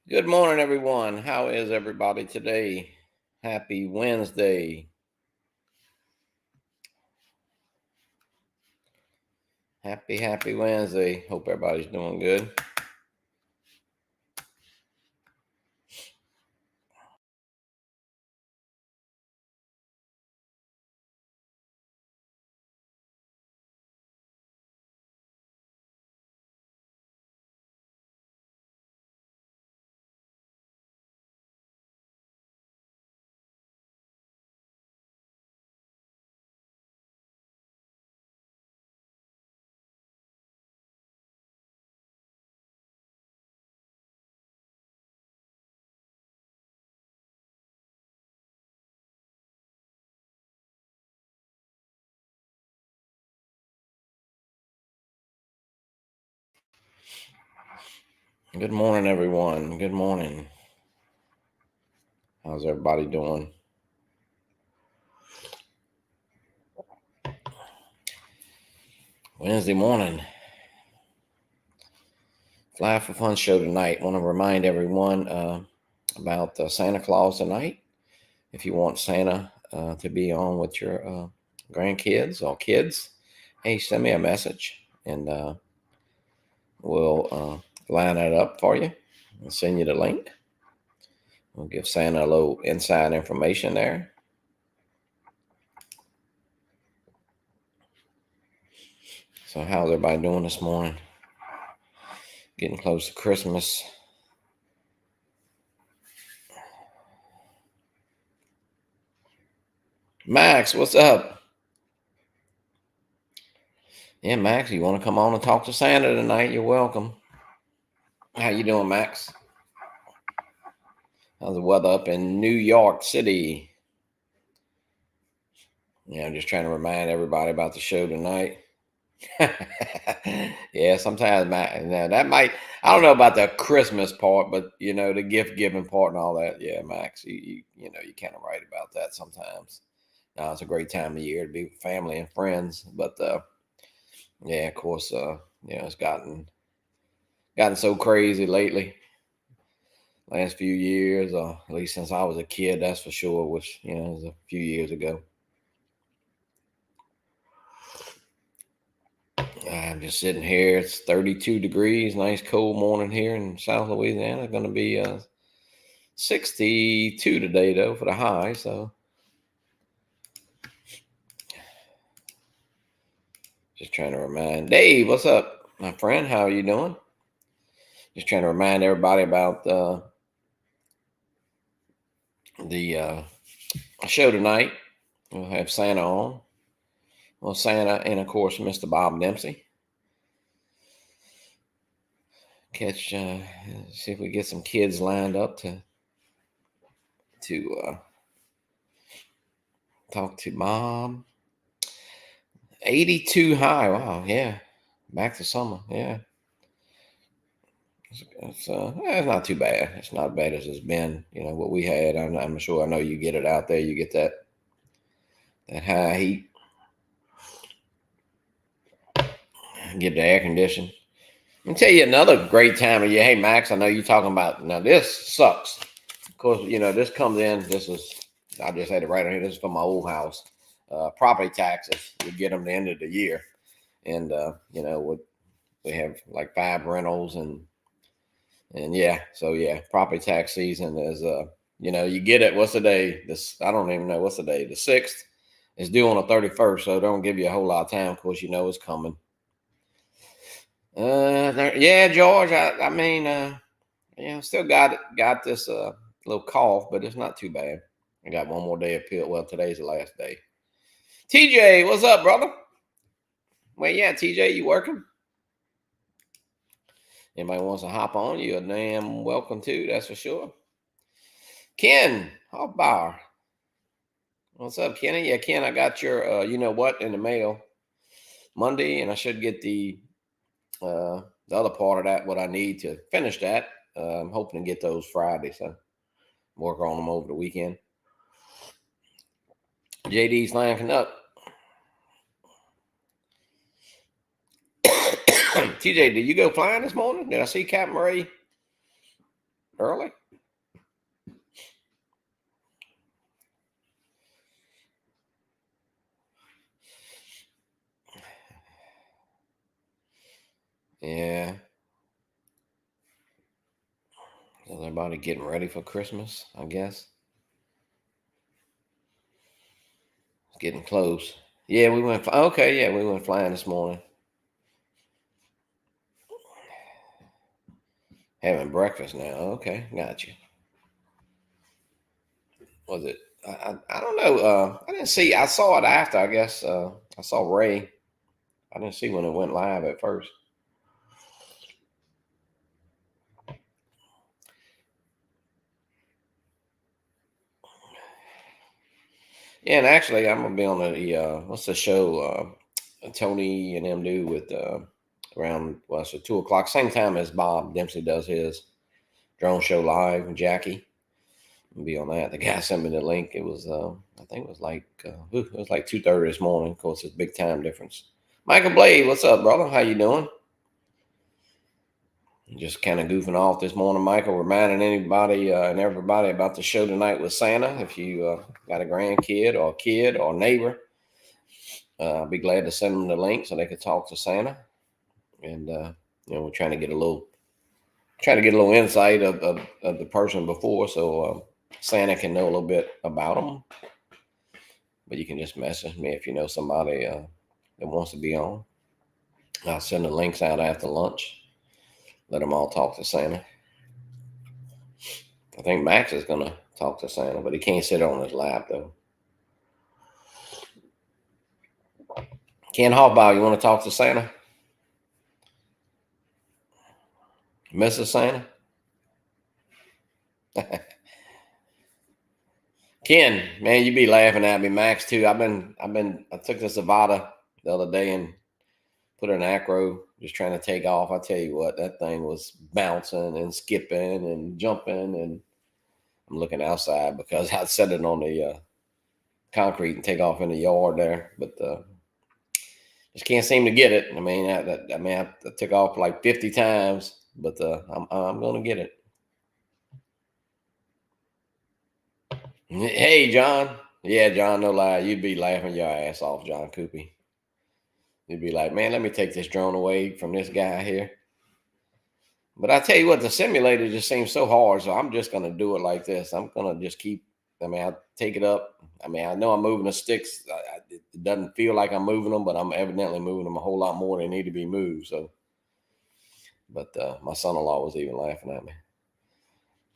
Good morning, everyone. How is everybody today? Happy Wednesday. Happy Wednesday. Hope everybody's doing good. Good morning, everyone. Good morning. How's everybody doing? Wednesday morning. Fly for Fun show tonight. Want to remind everyone about Santa Claus tonight. If you want Santa to be on with your grandkids or kids, hey, send me a message and we'll line that up for you and send you the link. We'll give Santa a little inside information there. So, how's everybody doing this morning? Getting close to Christmas. Max, what's up? Yeah, Max, you want to come on and talk to Santa tonight? You're welcome. How you doing, Max? How's the weather up in New York City? Yeah, I'm just trying to remind everybody about the show tonight. Yeah, sometimes now that might, I don't know about the Christmas part, but the gift giving part and all that. Yeah, Max, you kind of right about that sometimes. It's a great time of year to be with family and friends, but yeah, of course, it's gotten so crazy lately. Last few years, or at least since I was a kid, that's for sure. Which was a few years ago. I'm just sitting here. It's 32 degrees, nice cold morning here in South Louisiana. Going to be 62 today though for the high. So just trying to remind Dave, what's up, my friend? How are you doing? Just trying to remind everybody about the show tonight. We'll have Santa on. Well, Santa and of course Mr. Bob Dempsey. Catch, see if we get some kids lined up to talk to Mom. 82 high. Wow, yeah. Back to summer. Yeah. It's not too bad. It's not as bad as it's been. What we had. I'm sure. I know you get it out there. You get that high heat. Get the air conditioning. Let me tell you another great time of year. Hey Max, I know you're talking about now. This sucks. Of course, this comes in. This is I just had it right on here. This is from my old house. Property taxes. We get them the end of the year, and we have like 5 rentals and yeah, so yeah, property tax season is you get it. What's the day? This I don't even know what's the day. The 6th is due on the 31st, so don't give you a whole lot of time. Of course, it's coming. Yeah, George. I mean, still got this little cough, but it's not too bad. I got one more day of pill. Well, today's the last day. TJ, what's up, brother? Well, yeah, TJ, you working? Anybody wants to hop on? You're damn welcome to. That's for sure. Ken Hoffbauer. What's up, Kenny? Yeah, Ken, I got your you know what in the mail Monday, and I should get the other part of that, what I need to finish that. I'm hoping to get those Friday, so work on them over the weekend. JD's lining up. TJ, did you go flying this morning? Did I see Captain Ray? early. Yeah. Is everybody getting ready for Christmas? I guess it's getting close. Yeah, we went. Okay, yeah, we went flying this morning. Having breakfast now. Okay, got you. Was it? I don't know. I didn't see. I saw it after. I guess I saw Ray. I didn't see when it went live at first. Yeah, and actually, I'm gonna be on the what's the show? Tony and them do with around so 2 o'clock, same time as Bob Dempsey does his drone show live. And Jackie will be on that. The guy sent me the link. It was I think it was like 2:30 this morning. Of course, it's big time difference. Michael Blade, what's up, brother? How you doing? Just kind of goofing off this morning, Michael. Reminding anybody and everybody about the show tonight with Santa. If you got a grandkid or a kid or a neighbor, I'll be glad to send them the link so they could talk to Santa. And we're trying to get a little insight of the person before, so Santa can know a little bit about them. But you can just message me if you know somebody that wants to be on. I'll send the links out after lunch. Let them all talk to Santa. I think Max is gonna talk to Santa, but he can't sit on his lap though. Ken Hawball, you want to talk to Santa? Mrs. Santa? Ken, man, you be laughing at me, Max, too. I took this Avata the other day and put her in acro, just trying to take off. I tell you what, that thing was bouncing and skipping and jumping. And I'm looking outside because I'd set it on the concrete and take off in the yard there. But just can't seem to get it. I mean, I took off like 50 times, but I'm going to get it. Hey, John. Yeah, John, no lie. You'd be laughing your ass off, John Coopy. You'd be like, man, let me take this drone away from this guy here. But I tell you what, the simulator just seems so hard. So I'm just going to do it like this. I'm going to just keep, I take it up. I know I'm moving the sticks. It doesn't feel like I'm moving them, but I'm evidently moving them a whole lot more than they need to be moved. So, but my son-in-law was even laughing at me.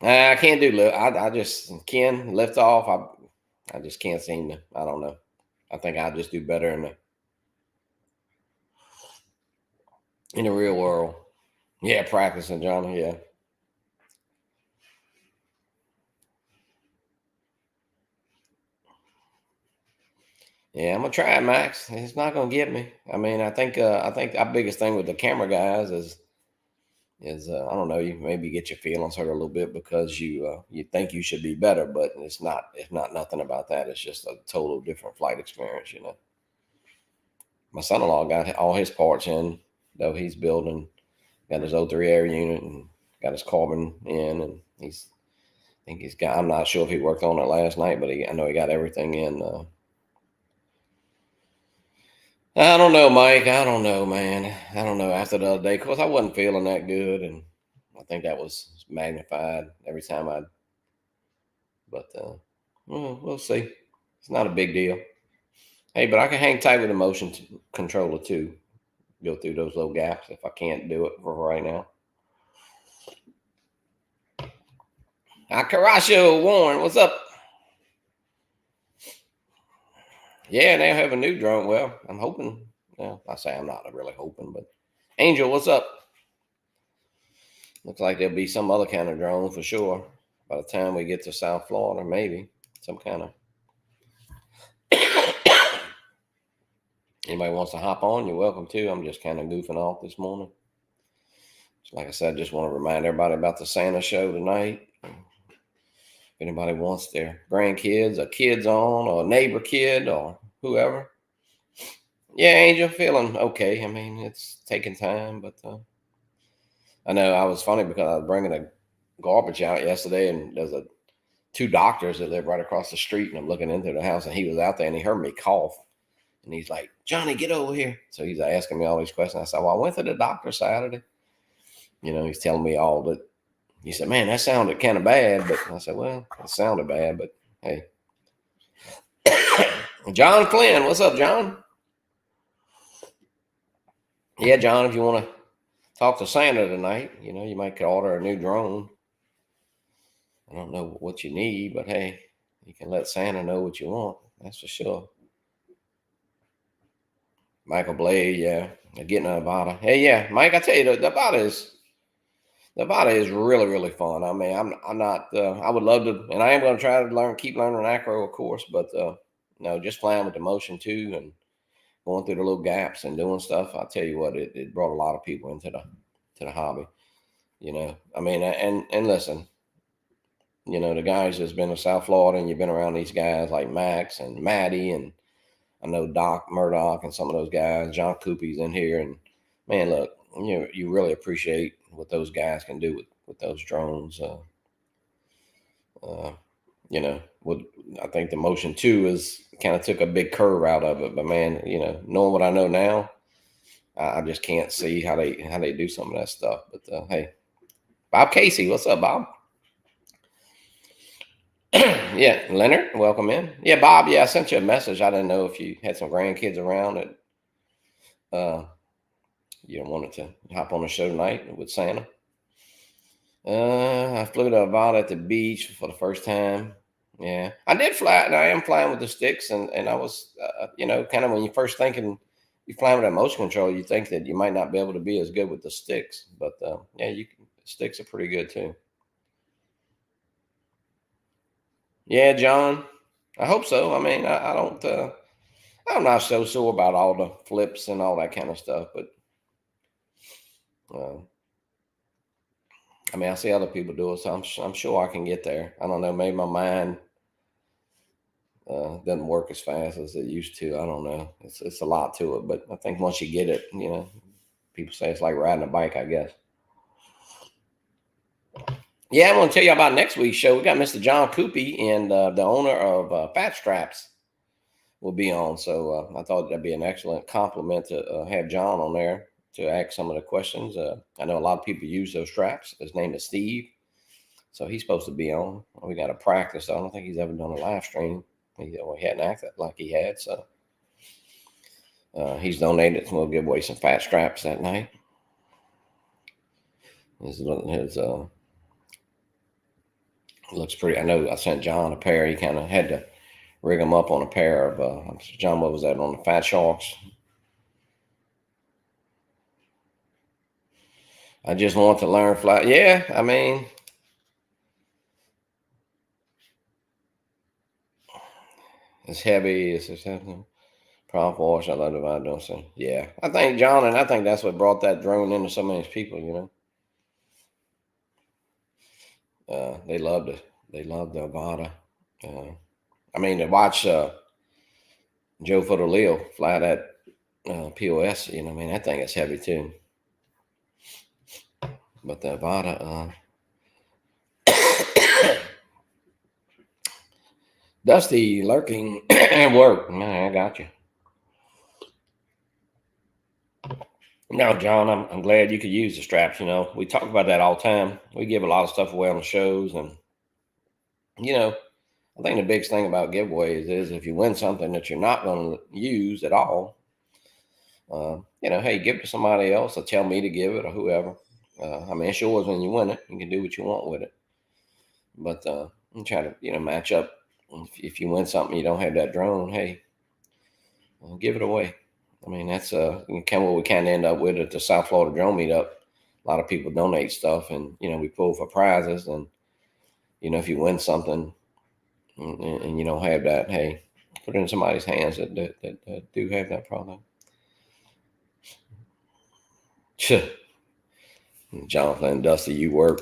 I can't do lift. I just can lift off. I just can't seem to. I don't know. I think I just do better in the real world. Yeah, practicing, Johnny. Yeah. Yeah, I'm gonna try it, Max. It's not gonna get me. I think our biggest thing with the camera guys is I don't know, you maybe get your feelings hurt a little bit because you think you should be better, but it's not nothing about that. It's just a total different flight experience. My son-in-law got all his parts in, though he's building, got his O3 air unit and got his carbon in, and I think he's got. I'm not sure if he worked on it last night, but I know he got everything in. I don't know, Mike. I don't know, man. I don't know. After the other day, because I wasn't feeling that good, and I think that was magnified every time I. But we'll see. It's not a big deal. Hey, but I can hang tight with the motion controller too. Go through those little gaps if I can't do it for right now. Karasho Warren, what's up? Yeah, they have a new drone. Well, I'm hoping. Well, I say I'm not really hoping, but Angel, what's up? Looks like there'll be some other kind of drone for sure by the time we get to South Florida. Maybe some kind of. Anybody wants to hop on, you're welcome to. I'm just kind of goofing off this morning. So like I said, I just want to remind everybody about the Santa show tonight. If anybody wants their grandkids or kids on, or a neighbor kid or whoever. Yeah, Angel, feeling okay. It's taking time, but I know I was funny because I was bringing garbage out yesterday, and there's two doctors that live right across the street, and I'm looking into the house, and he was out there, and he heard me cough, and he's like, "Johnny, get over here." So he's asking me all these questions. I said, "Well, I went to the doctor Saturday." He's telling me all that. He said, "Man, that sounded kind of bad," but I said, "Well, it sounded bad, but hey." John Flynn, what's up, John? Yeah, John, if you want to talk to Santa tonight, you might could order a new drone. I don't know what you need, but hey, you can let Santa know what you want. That's for sure. Michael Blade, yeah, getting a Avata. Hey, yeah, Mike, I tell you, the Avata is really, really fun. I mean, I'm not. I would love to, and I am going to try to keep learning acro, of course, but no, just playing with the Motion 2 and going through the little gaps and doing stuff. I'll tell you what, it brought a lot of people into the hobby. I mean, and listen, the guys that's been to South Florida, and you've been around these guys like Max and Maddie, and I know Doc Murdoch and some of those guys. John Coopy's in here, and man, look, you really appreciate what those guys can do with those drones. Uh, what I think the Motion 2 is kind of took a big curve out of it, but man, knowing what I know now, I just can't see how they do some of that stuff. But hey, Bob Casey, what's up, Bob? Yeah, Leonard, welcome in. Yeah, Bob. Yeah, I sent you a message. I didn't know if you had some grandkids around that wanted to hop on the show tonight with Santa. I flew to Avada at the beach for the first time. Yeah, I did fly, and I am flying with the sticks, and I was, kind of when you first thinking you're flying with that motion control, you think that you might not be able to be as good with the sticks, but yeah, sticks are pretty good too. Yeah, John, I hope so. I mean, I don't. I'm not so sure about all the flips and all that kind of stuff, but uh, I mean, I see other people do it, so I'm sure I can get there. I don't know. Maybe my mind doesn't work as fast as it used to. I don't know. It's a lot to it, but I think once you get it, people say it's like riding a bike, I guess. Yeah, I'm going to tell you about next week's show. We got Mr. John Coopy, and the owner of Fat Straps will be on. So I thought that'd be an excellent compliment to have John on there to ask some of the questions. I know a lot of people use those straps. His name is Steve, so he's supposed to be on. We got to practice. I don't think he's ever done a live stream. He hadn't acted like he had, so he's donated, and we'll give away some fat straps that night. His looks pretty. I know I sent John a pair. He kind of had to rig them up on a pair of John. What was that on the Fat Sharks? I just want to learn fly. Yeah, I mean, it's heavy. It's heavy. Prompt wash. I love the vibe. Don't say. Yeah, I think John, and I think that's what brought that drone into so many people. They loved it. They loved the Avata. I mean, to watch Joe Fodolio fly that POS, I mean, that thing is heavy too. But the Avata, Dusty lurking at work. Man, I got you. Now, John, I'm glad you could use the straps. We talk about that all the time. We give a lot of stuff away on the shows, and I think the biggest thing about giveaways is if you win something that you're not going to use at all, hey, give it to somebody else, or tell me to give it, or whoever. I mean, it's yours when you win it. You can do what you want with it. But I'm trying to, match up. If you win something, you don't have that drone. Hey, give it away. I mean, that's what we kind of end up with at the South Florida Drone Meetup. A lot of people donate stuff, and we pull for prizes. And if you win something and you don't have that, hey, put it in somebody's hands that do have that product. Jonathan and Dusty, you work.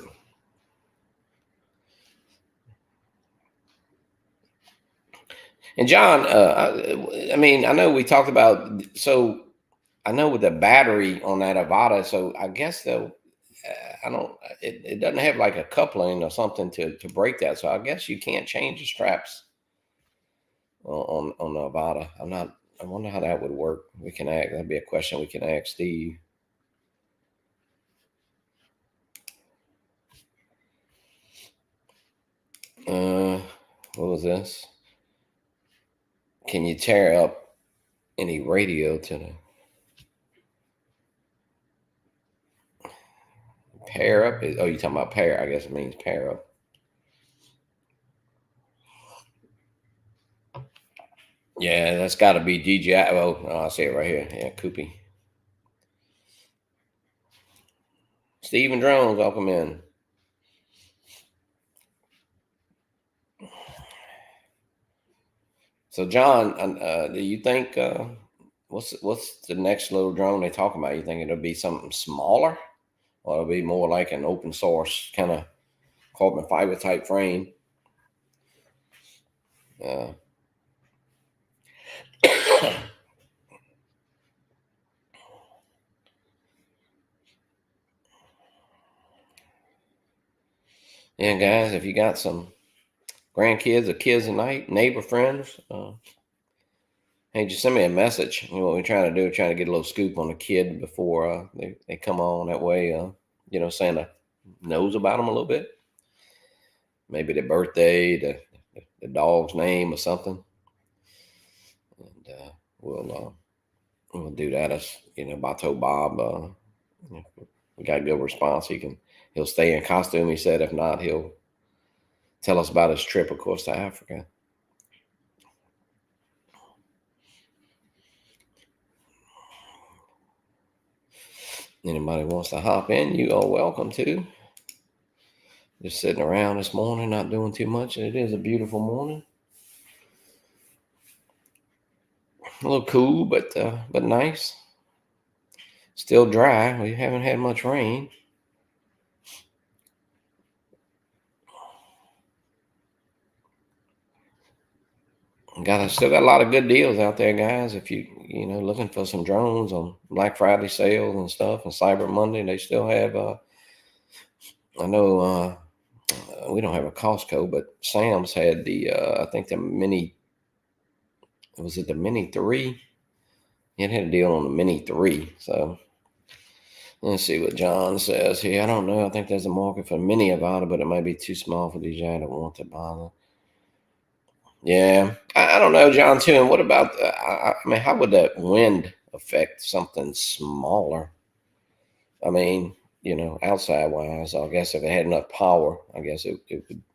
And John, I mean, I know we talked about, so I know with the battery on that Avata, so I guess though, I don't. It doesn't have like a coupling or something to break that. So I guess you can't change the straps on the Avata. I'm not. I wonder how that would work. We can ask. That'd be a question we can ask Steve. What was this? Can you tear up any radio to the pair up? Oh, you talking about pair? I guess it means pair up. Yeah, that's got to be DJI. Oh, I see it right here. Yeah, Koopy. Steven Drones, welcome in. So, John, do you think what's the next little drone they talking about? You think it'll be something smaller, or it'll be more like an open source kind of carbon fiber type frame? Uh, yeah, guys, if you got some grandkids or kids tonight, neighbor friends, hey, just send me a message. You know what we're trying to do? We're trying to get a little scoop on the kid before they come on. That way, Santa knows about them a little bit. Maybe their birthday, the dog's name, or something. And we'll do that. As I told Bob, we got a good response. He'll stay in costume. He said, if not, he'll tell us about his trip, of course, to Africa. Anybody wants to hop in, you are welcome to. Just sitting around this morning, not doing too much. It is a beautiful morning. A little cool, but nice. Still dry. We haven't had much rain. Still got a lot of good deals out there, guys. If you looking for some drones on Black Friday sales and stuff and Cyber Monday, they still have. I know we don't have a Costco, but Sam's had the I think the Mini. Was it the Mini 3? It had a deal on the Mini 3. So let's see what John says here. I don't know. I think there's a market for Mini Avata, but it might be too small for these guys that want to buy them. Yeah, I don't know, John. Too. And what about? I mean, how would that wind affect something smaller? I mean, outside wise, I guess if it had enough power, I guess it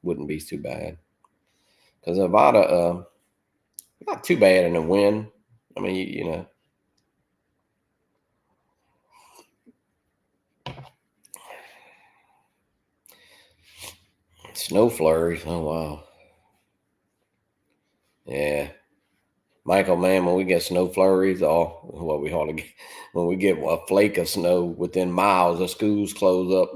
wouldn't be too bad. Because Avata, not too bad in the wind. I mean, snow flurries. Oh wow. Yeah. Michael, man, when we get snow flurries, what we hardly get, when we get a flake of snow within miles of schools close up,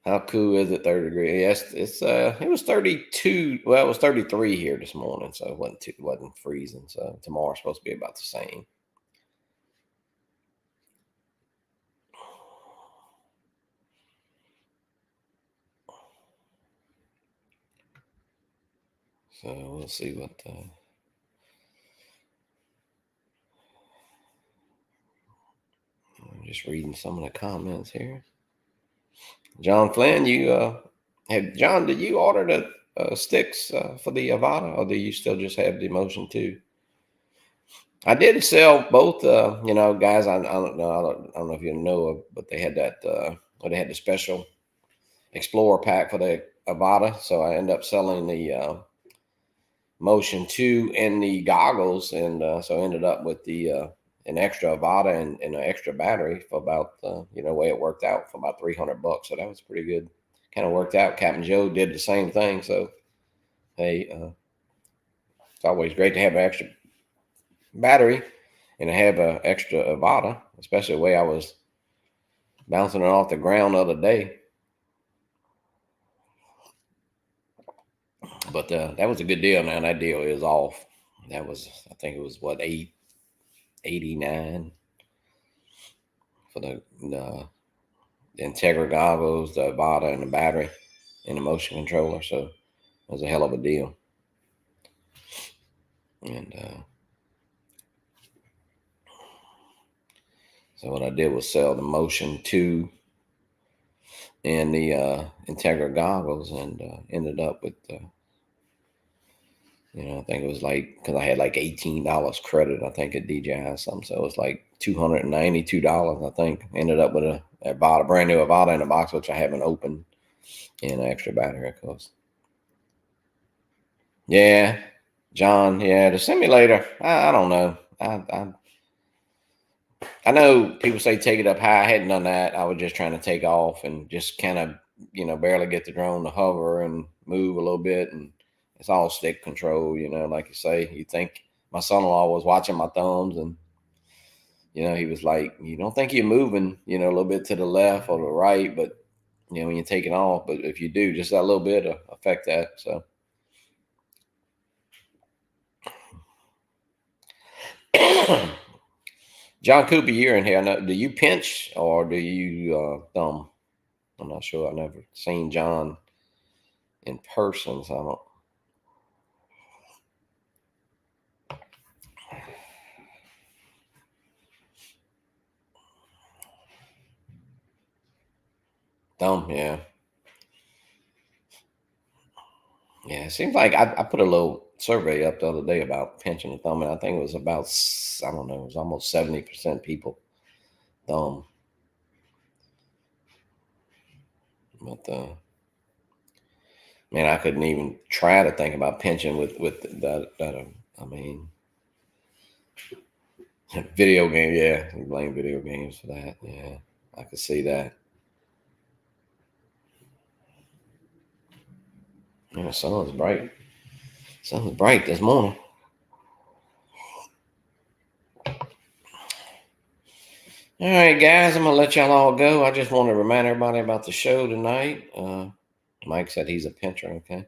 How cool is it? 30 degrees. Yes, it was 32. Well, it was 33 here this morning, so it wasn't freezing. So tomorrow's supposed to be about the same. So we'll see what. I'm just reading some of the comments here. John Flynn, John? Did you order the sticks for the Avata, or do you still just have the Motion 2? I did sell both. Guys. I don't know. I don't know if you know, but they had that. They had the special Explorer pack for the Avata, so I ended up selling the Motion 2 and the goggles, and so I ended up with the an extra Avata and an extra battery for about the way it worked out for about $300. So that was pretty good. Kind of worked out. Captain Joe did the same thing. So hey, it's always great to have an extra battery and to have an extra Avata, especially the way I was bouncing it off the ground the other day. But that was a good deal, man. That deal is off. That was, I think it was what, 889. for the Integra goggles, the Avata, and the battery, and the motion controller. So it was a hell of a deal. And so what I did was sell the Motion 2 and the Integra goggles, and ended up with, I think it was like, because I had like $18 credit, I think, at DJI or something. So it was like $292, I think. Ended up with a brand new Avata in a box, which I haven't opened, and an extra battery, of course. Yeah, John. Yeah, the simulator. I don't know. I know people say take it up high. I hadn't done that. I was just trying to take off and just kind of, barely get the drone to hover and move a little bit. And it's all stick control, like you say. You think my son-in-law was watching my thumbs, and, he was like, you don't think you're moving, a little bit to the left or the right, but, when you're taking off. But if you do, just that little bit affect that. So. John Cooper, you're in here. Now, do you pinch or do you thumb? I'm not sure. I've never seen John in person, so I don't. Thumb, yeah. Yeah, it seems like I put a little survey up the other day about pinching the thumb, and I think it was about, I don't know, it was almost 70% people thumb. But man, I couldn't even try to think about pinching with that. I mean, video game. Yeah, I'm playing video games for that. Yeah, I could see that. Yeah, the sun was bright. Sun was bright this morning. All right, guys, I'm gonna let y'all all go. I just want to remind everybody about the show tonight. Mike said he's a pincher. Okay.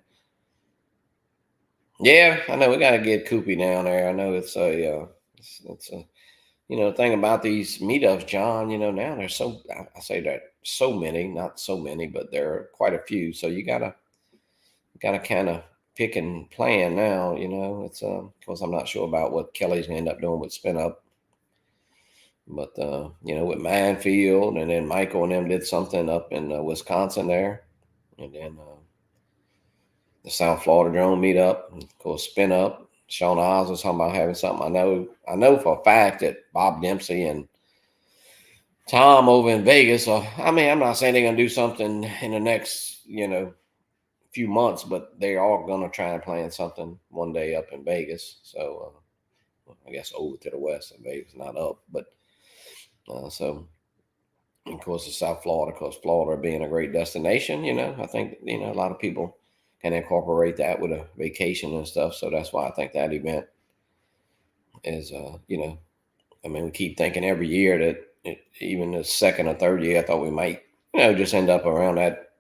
Yeah, I know we got to get Koopy down there. I know it's it's a thing about these meetups, John. Now there's I say that so many, not so many, but there are quite a few. So you gotta kind of pick and plan now. It's of course I'm not sure about what Kelly's gonna end up doing with Spin Up. But with Manfield, and then Michael and them did something up in Wisconsin there, and then the South Florida drone meetup, and of course Spin Up. Sean Oz was talking about having something. I know for a fact that Bob Dempsey and Tom over in Vegas. I mean, I'm not saying they're gonna do something in the next few months, but they are gonna try and plan something one day up in Vegas. So I guess over to the west of Vegas, not up, but so. Of course, the South Florida, because Florida being a great destination, I think, a lot of people can incorporate that with a vacation and stuff. So that's why I think that event is, I mean, we keep thinking every year that even the second or third year, I thought we might, just end up around that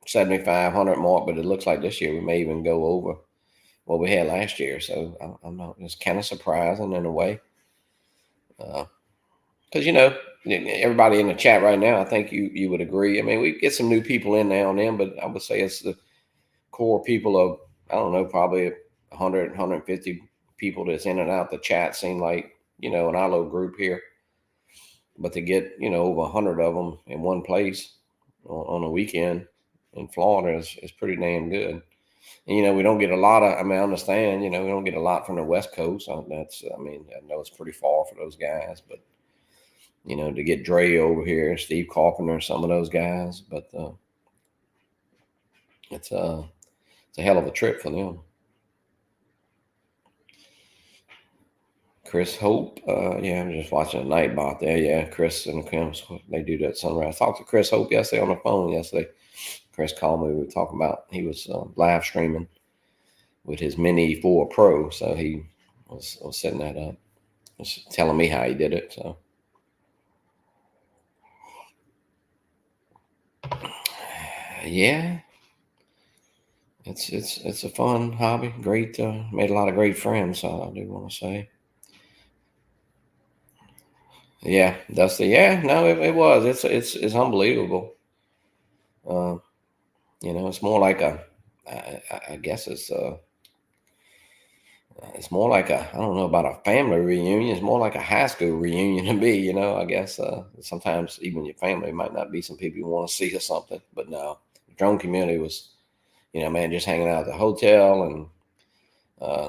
7,500 mark. But it looks like this year we may even go over what we had last year. So I'm not, it's kind of surprising in a way. Because everybody in the chat right now, I think you would agree. I mean, we get some new people in now and then, but I would say it's the core people of, I don't know, probably 100, 150 people that's in and out the chat. Seem like in our little group here, but to get over 100 of them in one place on a weekend in Florida is pretty damn good. And we don't get a lot of. I mean, I understand. We don't get a lot from the West Coast. I mean, I know it's pretty far for those guys, but. To get Dre over here, Steve Carpenter, some of those guys, but it's a hell of a trip for them. Chris Hope, yeah, I'm just watching a Nightbot there. Yeah, Chris and Kim, they do that sunrise. I talked to Chris Hope yesterday on the phone. Yesterday, Chris called me. We were talking about he was live streaming with his Mini 4 Pro, so he was setting that up, was telling me how he did it. So. Yeah, it's a fun hobby. Great, made a lot of great friends. So I do want to say, Yeah, Dusty. Yeah, no, it was. It's unbelievable. Uh, it's more like I guess it's more like I don't know about a family reunion. It's more like a high school reunion to me. I guess sometimes even your family might not be some people you want to see or something. But no, the drone community was, man, just hanging out at the hotel, and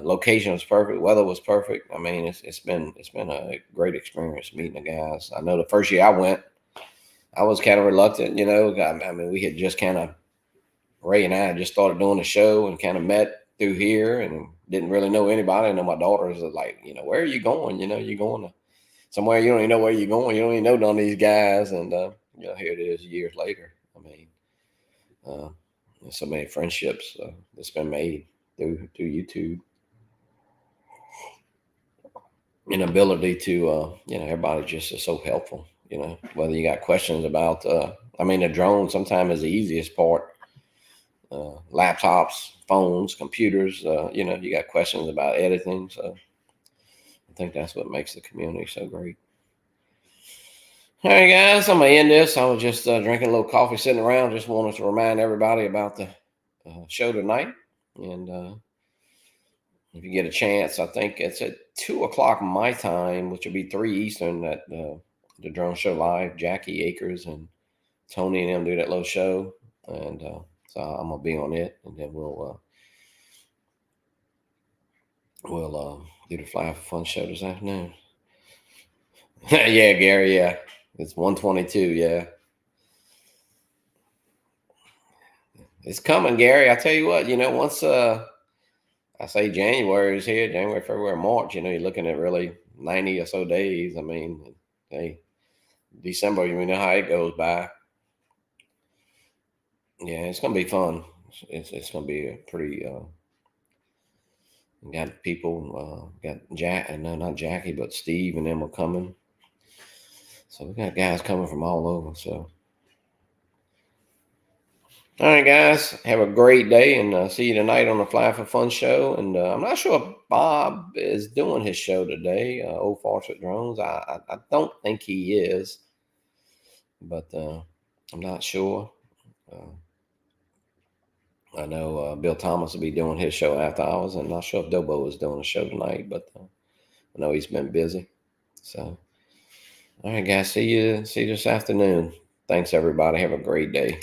location was perfect, weather was perfect. I mean, it's been a great experience meeting the guys. I know the first year I went, I was kind of reluctant. I mean, we had just kind of Ray and I just started doing the show and kind of met through here and didn't really know anybody. I know my daughters are like, where are you going? You're going to somewhere you don't even know where you're going. You don't even know none of these guys. And, here it is years later. I mean, uh, there's so many friendships that's been made through YouTube, and ability to, everybody just is so helpful, whether you got questions about, I mean, the drone sometimes is the easiest part. Laptops, phones, computers. You got questions about editing. So I think that's what makes the community so great. All right, guys, I'm gonna end this. I was just drinking a little coffee, sitting around. Just wanted to remind everybody about the show tonight, and if you get a chance, I think it's at 2 o'clock my time, which will be 3 Eastern. That the drone show live. Jackie Akers and Tony and them do that little show, and so I'm gonna be on it, and then we'll do the Fly for Fun show this afternoon. Yeah, Gary. Yeah, it's 1:22. Yeah, it's coming, Gary. I tell you what. Once I say January is here, January, February, March. You're looking at really 90 or so days. I mean, hey, December. You know how it goes by. Yeah, it's gonna be fun. It's gonna be a pretty. Got people. Got Jack. No, not Jackie, but Steve and them are coming. So we got guys coming from all over. So, all right, guys, have a great day, and see you tonight on the Fly for Fun show. And I'm not sure if Bob is doing his show today. Old Fawcett Drones. I don't think he is, but I'm not sure. Uh, I know Bill Thomas will be doing his show after hours. I'm not sure if Dobo is doing a show tonight, but I know he's been busy. So, all right, guys, see you this afternoon. Thanks, everybody. Have a great day.